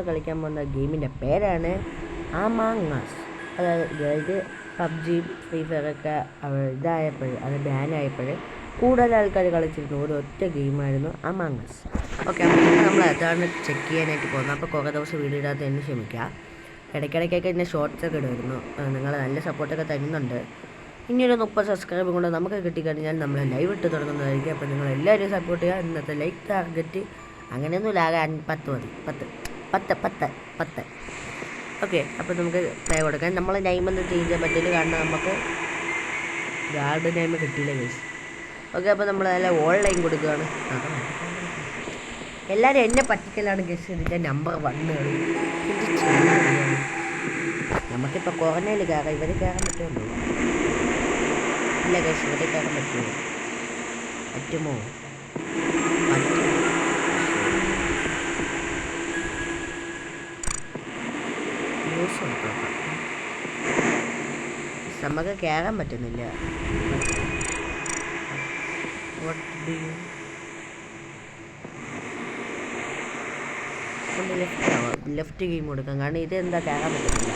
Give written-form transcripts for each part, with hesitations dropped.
കളിക്കാൻ പോകുന്ന ഗെയിമിൻ്റെ പേരാണ് അമംഗ് അസ്. അതായത് പബ്ജി ഫ്രീ ഫയറൊക്കെ ഇതായപ്പോൾ അത് ബാനായപ്പോൾ കൂടുതൽ ആൾക്കാർ കളിച്ചിരുന്നു ഒരൊറ്റ ഗെയിമായിരുന്നു അമംഗ് അസ്. ഓക്കെ, അപ്പോൾ നമ്മൾ അതാണ് ചെക്ക് ചെയ്യാനായിട്ട് പോകുന്നത്. അപ്പോൾ കുറേ ദിവസം വീഡിയോ ഇടാത്ത എന്നെ ക്ഷമിക്കുക. ഇടയ്ക്കിടയ്ക്കൊക്കെ എന്നെ ഷോർട്സൊക്കെ ഇടുമായിരുന്നു. നിങ്ങൾ നല്ല സപ്പോർട്ടൊക്കെ തരുന്നുണ്ട്. ഇനിയൊരു 30 സബ്സ്ക്രൈബ് കൊണ്ട് നമുക്ക് കിട്ടിക്കഴിഞ്ഞാൽ നമ്മൾ ലൈവ് ഇട്ട് തുടങ്ങുന്നതായിരിക്കും. അപ്പോൾ നിങ്ങൾ എല്ലാവരും സപ്പോർട്ട് ചെയ്യുക. ഇന്നത്തെ ലൈക്ക് ടാർഗറ്റ് അങ്ങനെയൊന്നുമില്ല, ആകെ 10. ഓക്കെ, അപ്പോൾ നമുക്ക് പ്ലേ കൊടുക്കാം. നമ്മൾ നെയിമൊന്നും ചേഞ്ച് ചെയ്യാൻ പറ്റില്ല, കാരണം നമുക്ക് ഗാർഡ് നെയിം കിട്ടിയില്ല ഗൈസ്. ഓക്കെ, അപ്പോൾ നമ്മൾ നല്ല ഓൺലൈൻ കൊടുക്കുകയാണ്. എല്ലാവരും എന്നെ പറ്റിക്കലാണ് ഗൈസ്. ഇതിൻ്റെ നമ്പർ 1 നമുക്കിപ്പോൾ കൊറോണയിൽ കയറാം. ഇവർ കയറാൻ പറ്റുമല്ലോ? ഇല്ല ഗൈസ്, ഇവരെ കയറാൻ പറ്റുമോ? നമുക്ക് കയറാൻ പറ്റുന്നില്ല. ലെഫ്റ്റ് ഗെയിം കൊടുക്കാം, കാരണം ഇത് എന്താ കയറാൻ പറ്റുന്നില്ല.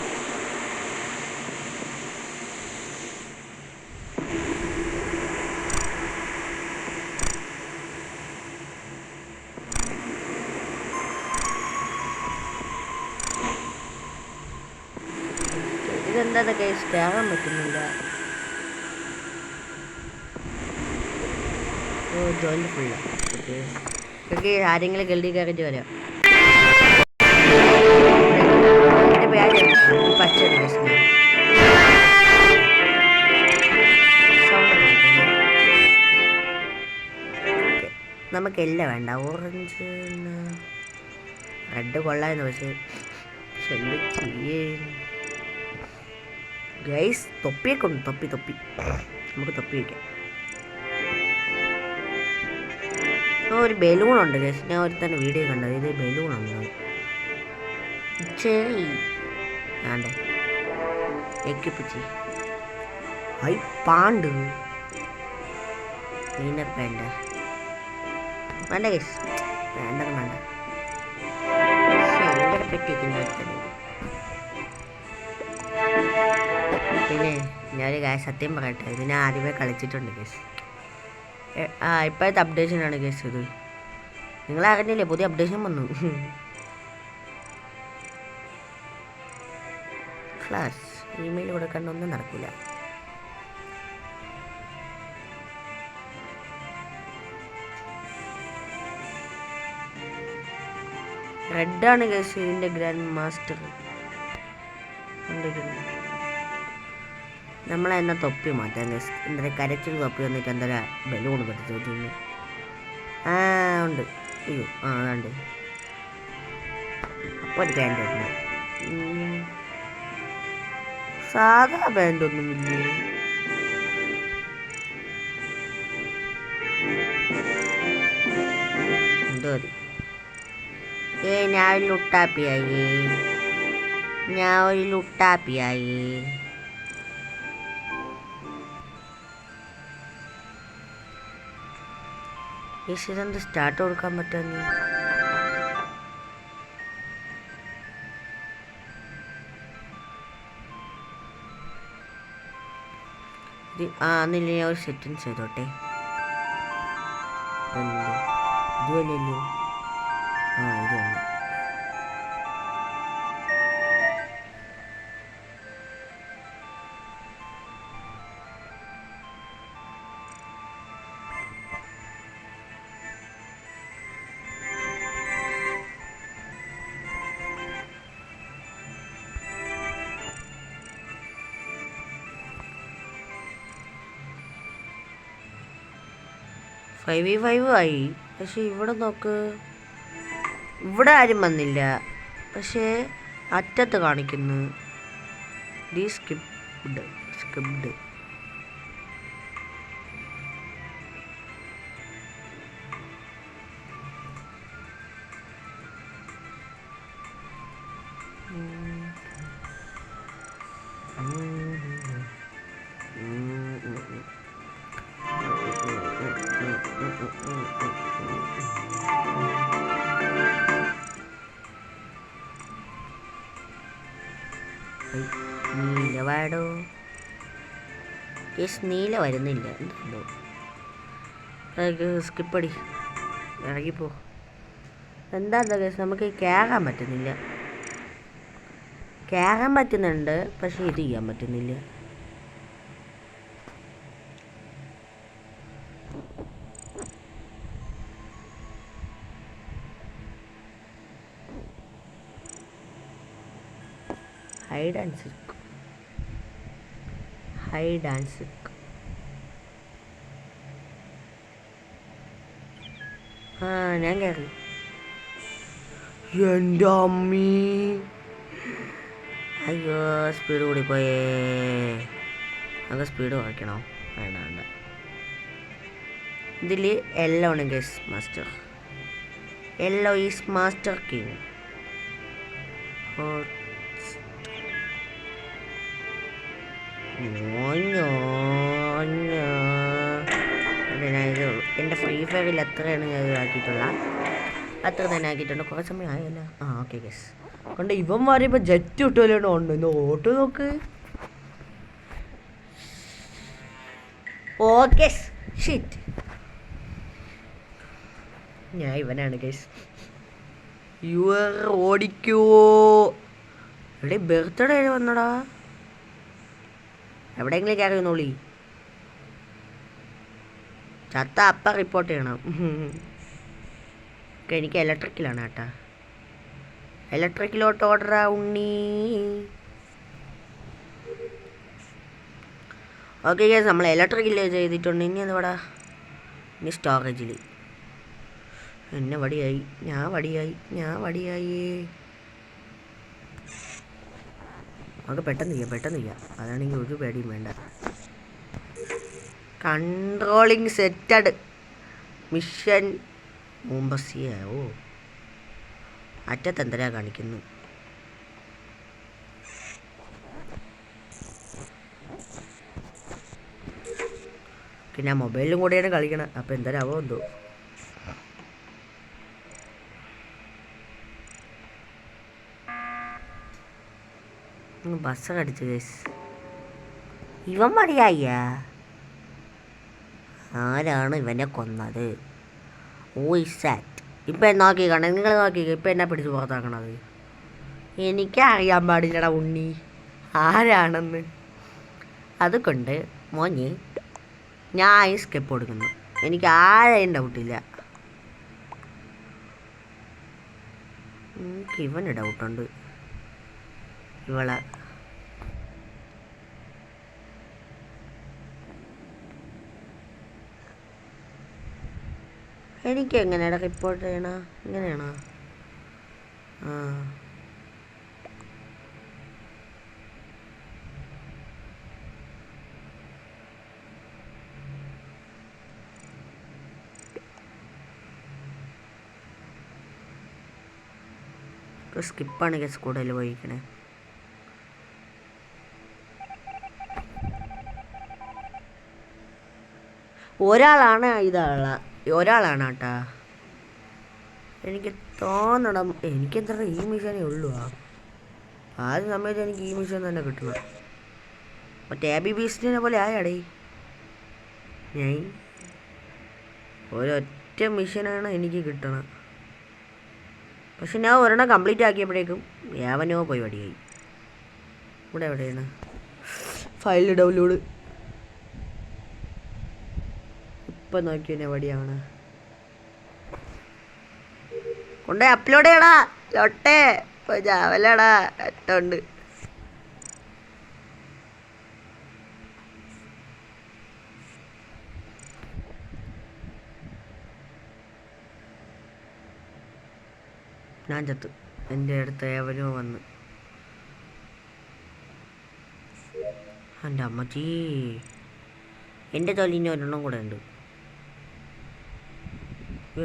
ഇതെന്താ കേസ് കയറാൻ പറ്റുന്നില്ല. ജോയിൻ്റ് ഫുള്ള. ഓക്കെ, ആരെങ്കിലും ഗൾഡി കയറിയിട്ട് വരാം. എൻ്റെ പേര് പച്ച നമുക്കെല്ലാം വേണ്ട. ഓറഞ്ച് റെഡ് കൊള്ളാമെന്ന്, പക്ഷേ എന്ത് ചെയ്യേ ഗൈസ്. തൊപ്പിയൊക്കെ ഉണ്ട്. തൊപ്പി നമുക്ക് തൊപ്പി വയ്ക്കാം. ഒരു ബലൂണുണ്ട് ഗൈസ്. ഞാൻ ഒരു തന്നെ വീഡിയോ കണ്ടത്. ഇത് ബലൂണുണ്ട്. ശരി, ആണ്ടേ എക്കിപ്പിച്ച് ഐ പാണ്ട് ഇന്നർ വേണ്ട ഗൈസ്. വേണ്ടത് വേണ്ട. എങ്ങനെ പറ്റിയിരിക്കുന്നു. പിന്നെ ഞാനൊരു കാര്യം സത്യം പറയട്ടെ, ഇത് ഞാൻ ആദ്യമേ കളിച്ചിട്ടുണ്ട് ഗേസ്. ഇപ്പോഴത്തെ അപ്ഡേഷനാണ് ഗേസ് ഇത്. നിങ്ങൾ അറിഞ്ഞില്ലേ, പുതിയ അപ്ഡേഷൻ വന്നു. ക്ലാസ് ഇമെയിൽ കൊടുക്കണ്ടൊന്നും നടക്കില്ല. റെഡാണ് ഗേസ് ഇതിൻ്റെ ഗ്രാൻഡ് മാസ്റ്റർ. നമ്മളെന്നാ തൊപ്പി മാറ്റാം ഗൈസ്. എന്താ കരച്ചിൽ തൊപ്പി വന്നിട്ട് എന്താ ബലൂൺ പറ്റിച്ചു തോന്നുന്നു. ഉണ്ട്. അയ്യോ, അതുണ്ട്. അപ്പോൾ ഒരു പാൻ്റ് ഉണ്ട്. സാധാ പാൻ്റൊന്നുമില്ല. എന്തോ മതി. ഞാൻ ഒരു ലുട്ടാപ്പിയായി. ഇതെന്ത് സ്റ്റാർട്ട് കൊടുക്കാൻ പറ്റുമെന്ന്. അന്നില്ല, ഞാൻ ഒരു സെറ്റിങ്സ് ചെയ്തോട്ടെ. ഇതുവല്ലല്ലോ. ഇത് വന്നു. ഫൈവ് ആയി. പക്ഷെ ഇവിടെ നോക്ക്, ഇവിടെ ആരും വന്നില്ല. പക്ഷേ അറ്റത്ത് കാണിക്കുന്നു സ്കിപ്ഡ്. യെസ്, നീല വരുന്നില്ല. എന്തോ സ്കിപ്പടി, ഇറങ്ങിപ്പോ. എന്താ കേസ്, നമുക്ക് കയറാൻ പറ്റുന്നില്ല. കയറാൻ പറ്റുന്നുണ്ട്, പക്ഷെ ഇത് ചെയ്യാൻ പറ്റുന്നില്ല. ഹൈഡ് ആൻഡ് സിക്ക്. ആ, ഞാൻ കയറി. എൻ്റെ അമ്മീ, അയ്യോ സ്പീഡ് കൂടിപ്പോയേ. നമുക്ക് സ്പീഡ് കുറയ്ക്കണോ? വേണ്ട വേണ്ട. ഇതിൽ യെല്ലോ ആണ് guys master. Yellow is master king. എൻ്റെ ഫ്രീ ഫയറിൽ എത്രയാണ് ഞാൻ ഇതാക്കിയിട്ടുള്ള അത്ര തന്നെ ആക്കിയിട്ടുണ്ട്. കുറേ സമയം ആയല്ല. ആ ഓക്കെ ഗൈസ്. കൊണ്ട് ഇവൻ പറയുമ്പോൾ ജെറ്റ് കിട്ടുമല്ലോ. ഉണ്ട് ഇന്ന് ഓട്ട് നോക്ക്. ഓക്കെ ഷിറ്റ്, ഞാൻ ഇവനാണ് ഗൈസ്. ഓടിക്കോ. എവിടെ ബർത്ത്ഡേ വന്നടാ. എവിടെയെങ്കിലും കയറി വന്നോളി. ചത്ത അപ്പം റിപ്പോർട്ട് ചെയ്യണം. എനിക്ക് ഇലക്ട്രിക്കിലാണ് കേട്ടാ. ഇലക്ട്രിക്കിലോട്ട് ഓർഡറാ ഉണ്ണി. ഓക്കെ ഗൈസ്, നമ്മൾ ഇലക്ട്രിക്കിൽ ചെയ്തിട്ടുണ്ട്. ഇനി എന്താ ഇനി സ്റ്റോറേജിൽ. എന്നെ വടിയായി, ഞാൻ വടിയായി. നമുക്ക് പെട്ടെന്ന് ചെയ്യാം. അതാണെങ്കിൽ ഒരു പേടിയും വേണ്ട. കൺട്രോളിങ് സെറ്റഡ്. മിഷൻ മുംബസിയ. ഓ, അറ്റത്തെന്തരാ കാണിക്കുന്നു. പിന്നെ മൊബൈലിലും കൂടെയാണ് കളിക്കണം. അപ്പം എന്തരാവോ എന്തോ. ബസ് കടിച്ചു കേസ്. ഇവൻ മടിയായ ആരാണ് ഇവനെ കൊന്നത്? ഓ ഇസാറ്റ്. ഇപ്പം നോക്കിക്കണേ, നിങ്ങൾ നോക്കിക്ക. ഇപ്പം എന്നെ പിടിച്ച് പുറത്താക്കണത് എനിക്കറിയാൻ പാടില്ലടാ ഉണ്ണി ആരാണെന്ന്. അതുകൊണ്ട് മോഞ്ഞ് ഞാൻ ഈ സ്കെപ്പ് കൊടുക്കുന്നു. എനിക്ക് ആരെയും ഡൗട്ടില്ല. എനിക്ക് ഇവന് ഡൗട്ടുണ്ട്. ഇവളെ എനിക്ക് എങ്ങനെയാണ് റിപ്പോർട്ട് ചെയ്യണ? ഇങ്ങനെയാണോ? ആ, സ്കിപ്പാണ് കേസ് കൂടുതൽ പോയിക്കണേ. ഒരാളാണ് കേട്ടാ. എനിക്ക് തോന്നണം എനിക്കെന്താ ഈ മിഷനേ ഉള്ളൂ. ആദ്യ സമയത്ത് എനിക്ക് ഈ മിഷൻ തന്നെ കിട്ടണം. മറ്റേ ABB ബീസ്റ്റിനെ പോലെ ആയാടേ. ഞാൻ ഒരൊറ്റ മിഷനാണ് എനിക്ക് കിട്ടണം. പക്ഷെ ഞാൻ ഒരെണ്ണം കംപ്ലീറ്റ് ആക്കിയപ്പോഴേക്കും യാവനോ പോയി വടിയായി. ഇവിടെ എവിടെയാണ് ഫയൽ ഡൗൺലോഡ്? ഇപ്പം നോക്കിയോ വടിയാണ്. കൊണ്ടേ അപ്ലോഡ് ചെയ്യടാ ലൊട്ടേ. ജാവലടാ എട്ടുണ്ട്. ഞാൻ ചത്ത്. എൻ്റെ അടുത്ത് ഏവനോ വന്ന്. എൻ്റെ അമ്മച്ചി, എൻ്റെ തൊലിന് ഒരെണ്ണം കൂടെ ഉണ്ട്.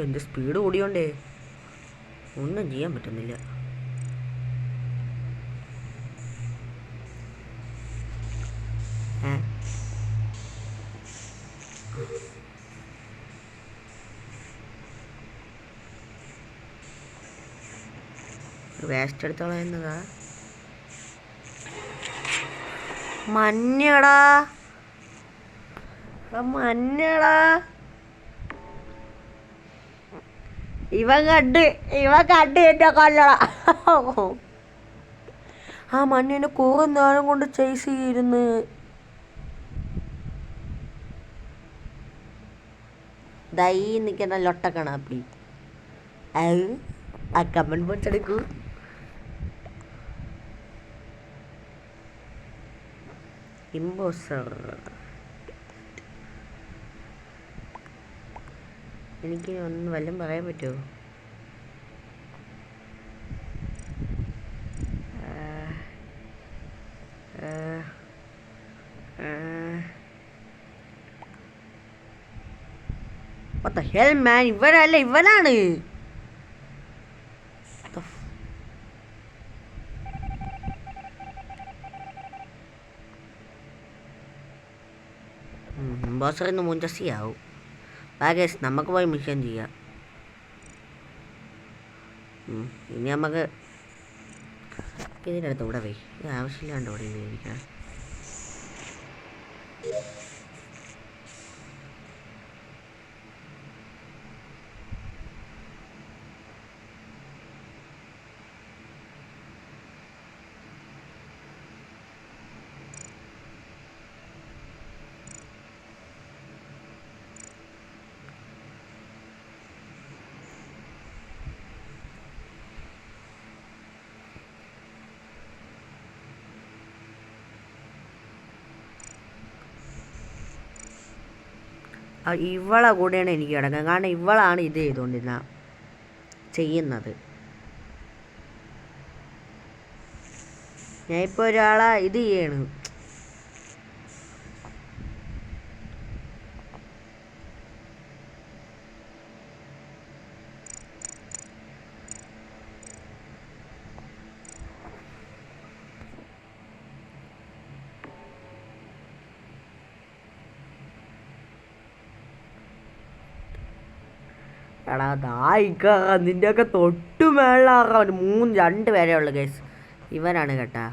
എൻ്റെ സ്പീഡ് കൂടിയോണ്ടേ ഒന്നും ചെയ്യാൻ പറ്റുന്നില്ല. വേസ്റ്റ് എടുത്തോളാം എന്നതാ. മഞ്ഞടാ മഞ്ഞടാ ഇവൻ കണ്ട് എന്റെ കൊല്ലടാ. ആ മഞ്ഞിനെ കുറെ നേരം കൊണ്ട് ചേസ് ചെയ്തിരുന്ന്. ദൈ നിൽക്കുന്ന ലൊട്ടക്കണാപ്പി ആ കമന്റ് ബോക്സ് എടുക്കൂ. ഇമ്പോസ്റ്റർ എനിക്ക് ഒന്ന് വല്ലതും പറയാൻ പറ്റുമോ? What the hell man, ഇവനല്ല ഇവനാണ്. ബോസർ ഇന്ന് മുഞ്ചസിയാവും. ബാഗേസ് നമുക്ക് പോയി മിഷൻ ചെയ്യാം. ഇനി നമുക്ക് ഇതിനടുത്ത് ഇവിടെ പോയി ഇത് ആവശ്യമില്ലാണ്ട് ഇവിടെ ഇരിക്കാം. ഇവളെ കൂടെയാണ് എനിക്ക് കിടക്കുന്നത്. കാരണം ഇവളാണ് ഇത് ചെയ്യുന്നത്. ഞാനിപ്പോൾ ഒരാളെ ഇത് ചെയ്യണ്. എടാ ദായിക്കാ നിൻ്റെയൊക്കെ തൊട്ടു മേളിലാകാൻ 2 പേരേ ഉള്ളു ഗൈസ്. ഇവനാണ് കേട്ടാ.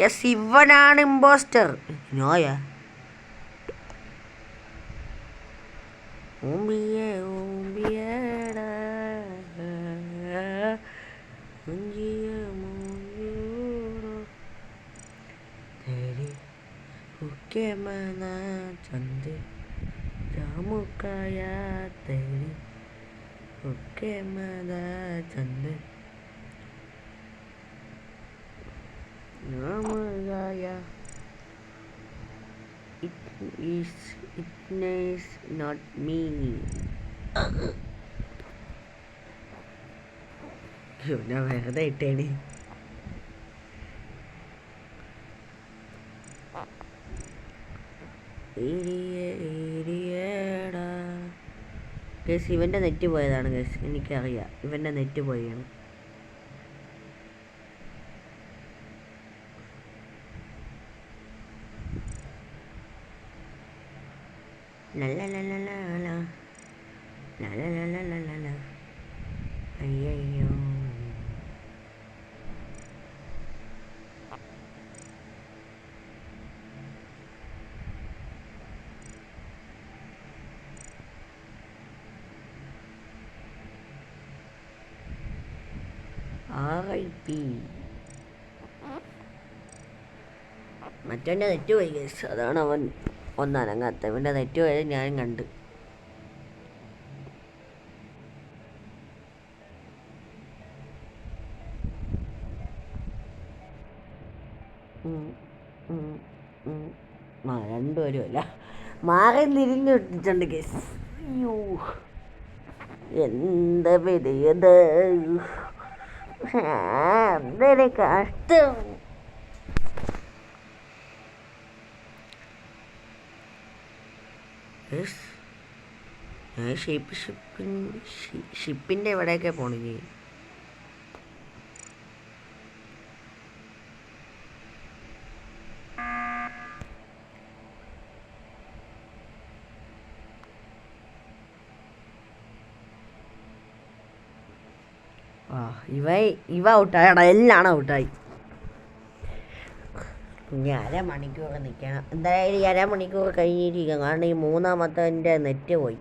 യെസ് ഇവനാണ് ഇമ്പോസ്റ്റർ. നോയാ ഓമ്പിയേടാ तेरी हुक्के मना चंद जामुकाया तेरी हुक्के मना चंद नाम गाया. It is not me. ഞാൻ വെറുതെ ഇട്ടേണ്. ഗേസ് ഇവൻ്റെ നെറ്റ് പോയതാണ് ഗേസ്. എനിക്കറിയാം ഇവൻ്റെ നെറ്റ് പോയാണ്. അയ്യോ RIP. മറ്റവൻ്റെ നെറ്റ് പോയി ഗൈസ്. അതാണ് അവൻ ഒന്നനങ്ങാത്ത. ഇവൻ്റെ നെറ്റ് പോയത് ഞാൻ കണ്ട്. രണ്ടുപേരും അല്ല മാറി തിരിഞ്ഞു വിട്ടിട്ടുണ്ട് ഗൈസ്. അയ്യോ എന്താ വിധിയത്, എന്തൊരു കഷ്ടം. ഷിപ്പിൻ്റെ എവിടെയൊക്കെ പോണെങ്കിൽ ആ ഇവ ഔട്ടായടാ, എല്ലാം ഔട്ടായി. ഇനി അരമണിക്കൂർ നിൽക്കണം. എന്തായാലും ഈ അരമണിക്കൂർ കഴിഞ്ഞിരിക്കും, കാരണം ഈ മൂന്നാമത്തെ എൻ്റെ നെറ്റ് പോയി.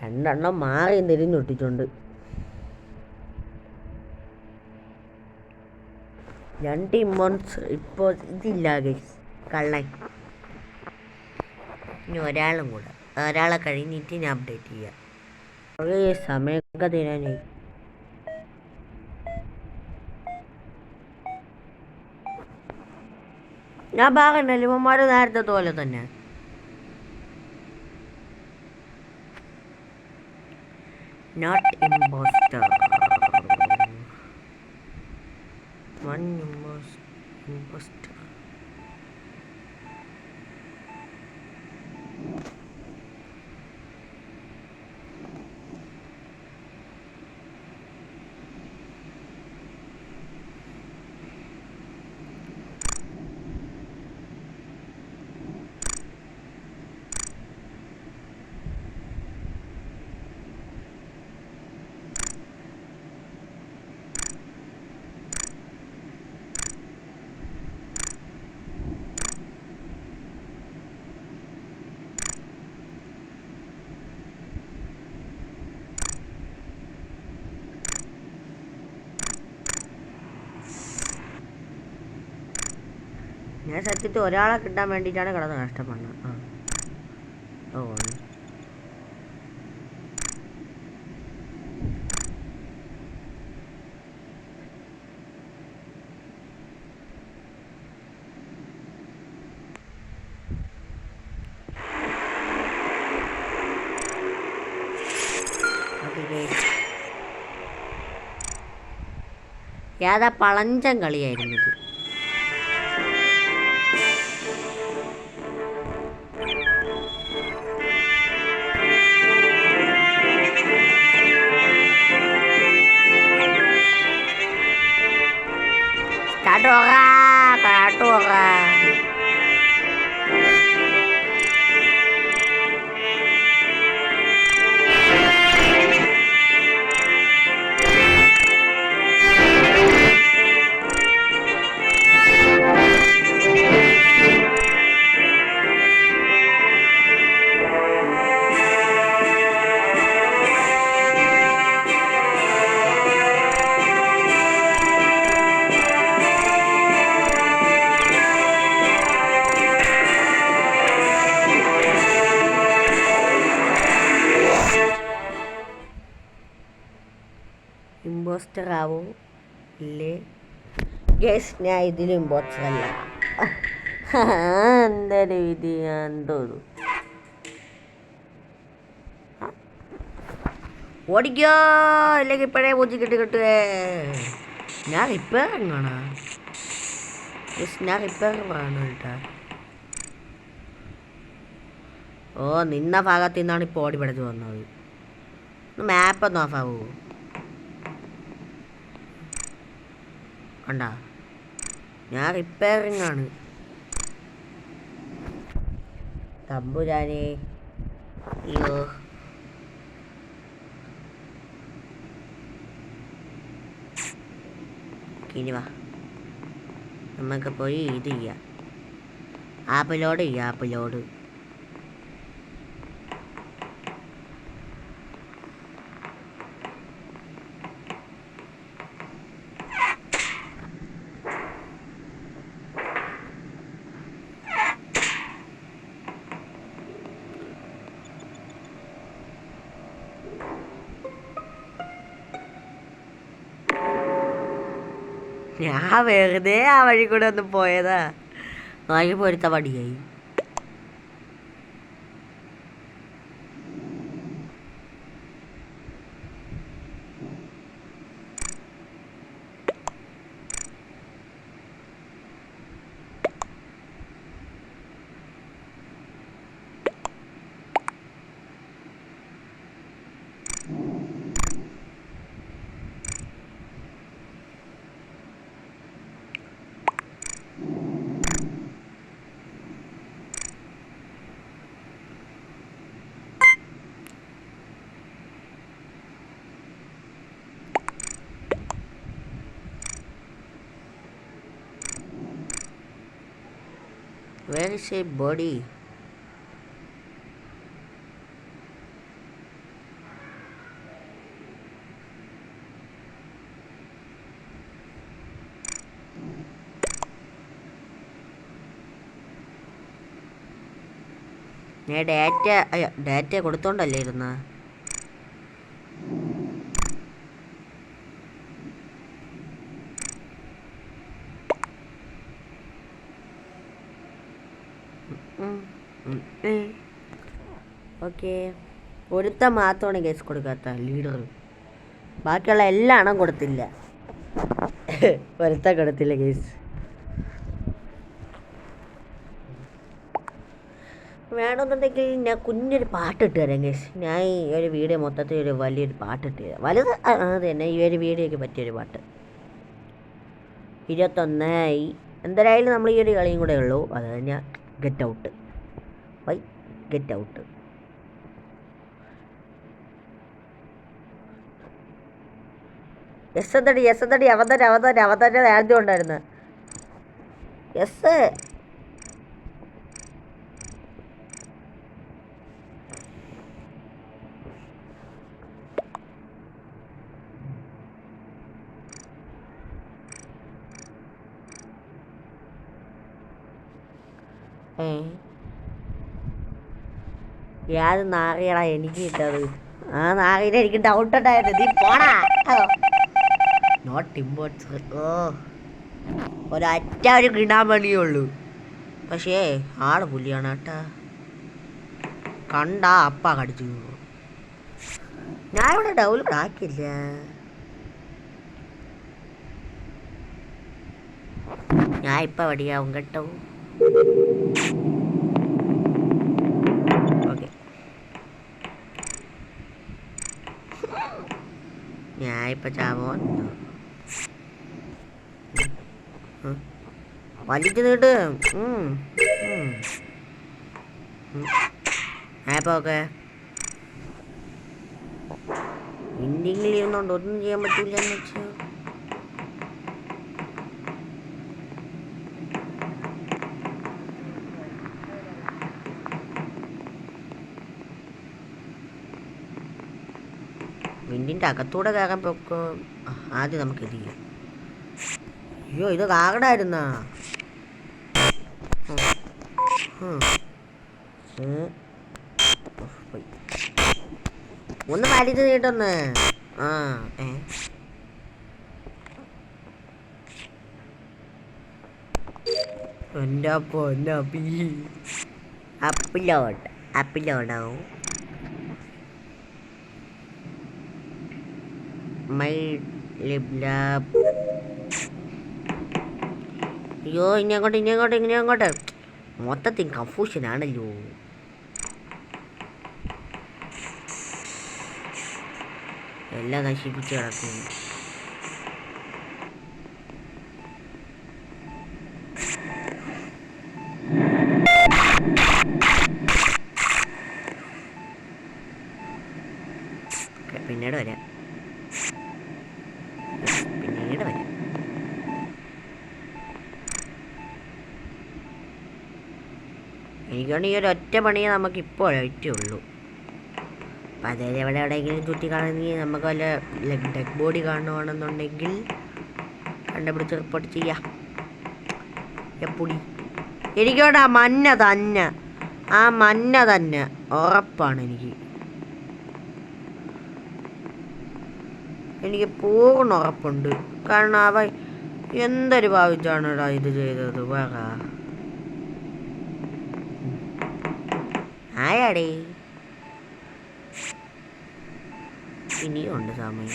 രണ്ടെണ്ണം മാറി തിരിഞ്ഞൊട്ടിട്ടുണ്ട്. 2 ഇമോൺസ് ഇപ്പോൾ ഇതില്ല ഗൈസ്, കള്ളൻ. ഇനി ഒരാളും കൂടെ, ഒരാളെ കഴിഞ്ഞിട്ട് ഞാൻ അപ്ഡേറ്റ് ചെയ്യാം. ഒരു സമയമൊക്കെ തരാനായി. ഞാൻ പറഞ്ഞല്ലോ ഇവന്മാർ നേരത്തെ പോലെ തന്നെ. Not impostor. One impostor. ഞാൻ സത്യത്തിൽ ഒരാളെ കിട്ടാൻ വേണ്ടിയിട്ടാണ് കിടന്ന് കഷ്ടപ്പെടുന്നത്. ഓ ഏതാ പളഞ്ചൻ കളിയായിരുന്നു ഇത്. കാട്ടുപോകാ ഇമ്പോസ്റ്റർ ആവോ ഇല്ലേ ഗൈസ്? ഞാൻ ഇതിലും ഇമ്പോസ്റ്റർ അല്ല. എന്തൊരു വിധി, എന്തോന്നു ഓടിക്കോ, ഇല്ലെങ്കിൽ ഇപ്പോഴേ പൂച്ചി കിട്ടുവേ. ഞാൻ റിപ്പയറിങ് ആണോ? ഞാൻ റിപ്പയറാണ് കേട്ടാ. ഓ, നിന്ന ഭാഗത്തു നിന്നാണ് ഇപ്പോൾ ഓടി പിടച്ച് വന്നത്. മാപ്പൊന്ന് ഓഫാവോ? കണ്ടാ, ഞാൻ റിപ്പയറിങ് ആണ്. തമ്പുരാനെ, അയ്യോ. ഇനി വാ, നമുക്ക് പോയി ഇത് ചെയ്യാം. ആപ്പിലോട് ചെയ്യാം, ആപ്പിലോട്. ഞാൻ വെറുതെ ആ വഴി കൂടെ ഒന്ന് പോയതാ, വഴി പൊരുത്ത പടിയായി. is a body? ഞാൻ ഡാറ്റ കൊടുത്തോണ്ടല്ലേ ഇരുന്ന. ഓക്കെ, ഒരുത്ത മാത്രമാണ് കേസ് കൊടുക്കാത്ത ലീഡർ. ബാക്കിയുള്ള എല്ലാ എണ്ണം കൊടുത്തില്ല. ഒരുത്ത കൊടുത്തില്ല കേസ്. വേണമെന്നുണ്ടെങ്കിൽ ഞാൻ കുഞ്ഞൊരു പാട്ടിട്ട് തരാം കേസ്. ഞാൻ ഈ ഒരു വീഡിയോ മൊത്തത്തിൽ ഒരു വലിയൊരു പാട്ടിട്ട് തരാം. വലുത് അത് തന്നെ, ഈ ഒരു വീഡിയോയ്ക്ക് പറ്റിയൊരു പാട്ട്. 21 എന്തായാലും നമ്മൾ ഈ ഒരു കളിയും കൂടെ ഉള്ളൂ. അത് കഴിഞ്ഞാൽ get out. Why get out. Yes അവതര ആദ്യം ഉണ്ടായിരുന്നു. എസ് ഏത് നാറിയടാ എനിക്ക് കിട്ടത്? ആ നാറിയുടെ എനിക്ക് ഡൗട്ട് ഉണ്ടായത്. നീ പോടാ. Not importance. ഒരൊറ്റ ഒരു കിടാൻ വേണ്ടിയേ ഉള്ളൂ. പക്ഷേ ആള് പുലിയാണ് കേട്ടാ. കണ്ടാ അപ്പ കടിച്ചു. ഞാൻ ഇവിടെ ഡൗൺലോഡ് ആക്കില്ല. ഞാൻ ഇപ്പം വടിയാവും കേട്ടോ. ഓക്കെ, ഞാൻ ഇപ്പം ചാവോ വലിച്ചു നീട്ട്. ആപ്പം ഓക്കെ, ഇന്ത്യയിൽ ഇരുന്നോണ്ട് ഒന്നും ചെയ്യാൻ പറ്റില്ല എന്ന് വെച്ചാൽ. വിൻഡിൻ്റെ അകത്തൂടെ കയറാൻ പൊക്കോ. ആദ്യം നമുക്ക് ഇത് ചെയ്യാം. അയ്യോ, ഇത് കാകടായിരുന്നാ. ഒന്ന് വലിച്ചു നീട്ടൊന്ന്. എൻ്റെ അപ്പോ എൻ്റെ അപ്പിലോടാവും. അയ്യോ, ഇനി അങ്ങോട്ട് മൊത്തത്തിൽ കൺഫ്യൂഷനാണല്ലോ. എല്ലാം നശിപ്പിച്ച് കിടക്കുന്നു. പിന്നീട് വരാം. എനിക്കാണ് ഈ ഒരു ഒറ്റ പണിയെ നമുക്കിപ്പോൾ ഒറ്റയുള്ളൂ. അപ്പം അതായത് എവിടെയെങ്കിലും ചുറ്റി കാണുന്നെങ്കിൽ നമുക്ക് വല്ല ഡെഡ് ബോഡി കാണുകയാണെന്നുണ്ടെങ്കിൽ കണ്ടുപിടിച്ച് റിപ്പോർട്ട് ചെയ്യാം. എപ്പൊടി എനിക്കവിടെ ആ മഞ്ഞ തന്നെ ഉറപ്പാണ്. എനിക്ക് പൂർണ്ണ ഉറപ്പുണ്ട്. കാരണം അവൻ എന്തൊരു ഭാവിച്ചാണ് ഇത് ചെയ്തത്. വേറെ ആയാടേ, ഇനിയും ഉണ്ട് സമയം.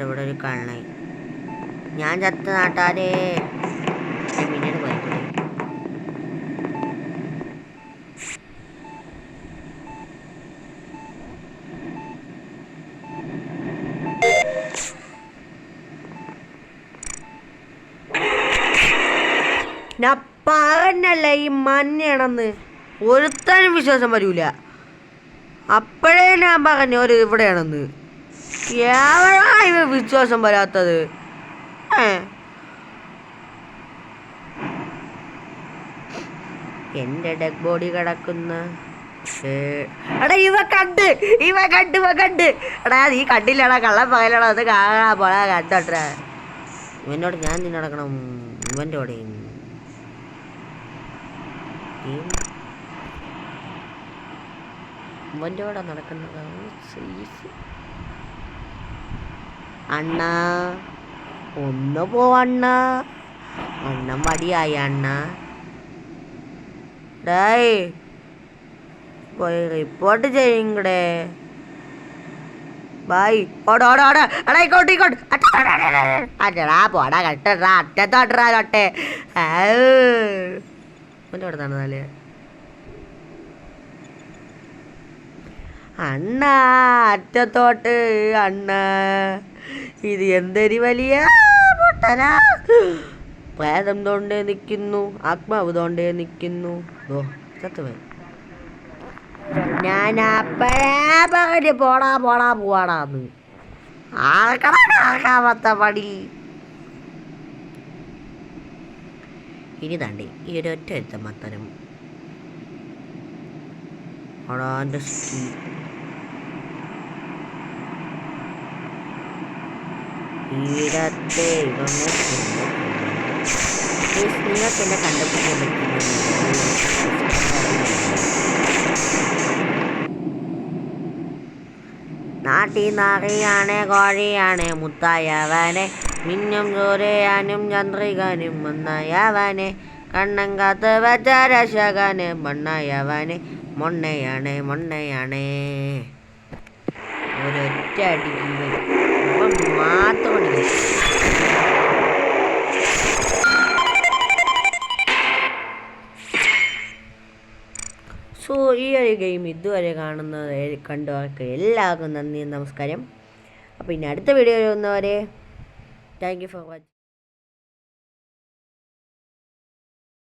ഇവിടെ ഒരു കള്ളൻ. ഞാൻ ചത്ത നാട്ടാരേ. പിന്നീട് പോയി ഞാൻ പറഞ്ഞല്ല ഈ മഞ്ഞയാണെന്ന് ഒരുത്തനും വിശ്വാസം വരൂല. അപ്പോഴേ ഞാൻ പറഞ്ഞു ഒരു ഇവിടെയാണെന്ന്. എവിടാ ഇവ വിശ്വാസം വരാത്തത്? എൻ്റെ ഡെഡ് ബോഡി കിടക്കുന്ന എടാ ഇവ കണ്ട്. എടാ നീ കണ്ടില്ലടാ, കള്ളം പകലടാ, അത് കാണാ പോടാ കണ്ടോട്ടാ. ഇവനോട് ഞാൻ നിന്ന് നടക്കണം. ഇവൻ്റെ കൂടെ നടക്കുന്നതാണ്. അണ്ണ ഒന്ന് പോവണ്ണ, അണ്ണം മടിയായി അണ്ണ. ഡേയ് പോയി റിപ്പോർട്ട് ചെയ്യങ്ങടെ. ബായ് ഓടോടാ എടാ ഇക്കോട്ട് അറ്റടാ പോടാ കട്ടടാ അറ്റത്തോട്ടറാ കട്ടെ. എൻ്റെ അവിടെ നടന്നാലേ അണ്ണ അറ്റത്തോട്ട് അണ്ണ. ഇത് എന്തൊരു വലിയ പൊട്ടനാ. പ്രേതം തോണ്ടേ നിൽക്കുന്നു, ആത്മാവ് തോണ്ടേ നിൽക്കുന്നു. ഓ ചത്തുപോയി. ഞാൻ അപ്പഴേ പറഞ്ഞു പോടാ പോവാടാന്ന്. ആൾക്കാമത്ത പടി. ഇനി തണ്ടി ഈ ഒരു ഒറ്റ എടുത്ത മത്തരം ഓടാൻ്റെ ഈടത്തെ ഇതൊന്ന് നിങ്ങൾക്ക് എന്നെ കണ്ടുപിടിക്കാൻ പറ്റുന്നു. നാട്ടിൽ നാറിയാണ് കോഴിയാണ് മുത്തായവനെ, മിന്നും സൂര്യാനും ചന്ദ്രികനും ഒന്നായവനെ, കണ്ണം കാത്ത് വെച്ച രക്ഷകന് മണ്ണായവനെ, മൊണ്ണയാണ്. ഒരൊറ്റ അടിക്ക് മാത്രമാണ്. സോ ഈ ഒരു ഗെയിം ഇതുവരെ കണ്ടവർക്ക് എല്ലാവർക്കും നന്ദി, നമസ്കാരം. അപ്പോൾ ഇനി അടുത്ത വീഡിയോ വരുന്നവരെ താങ്ക് യു ഫോർ വാച്ചിങ്.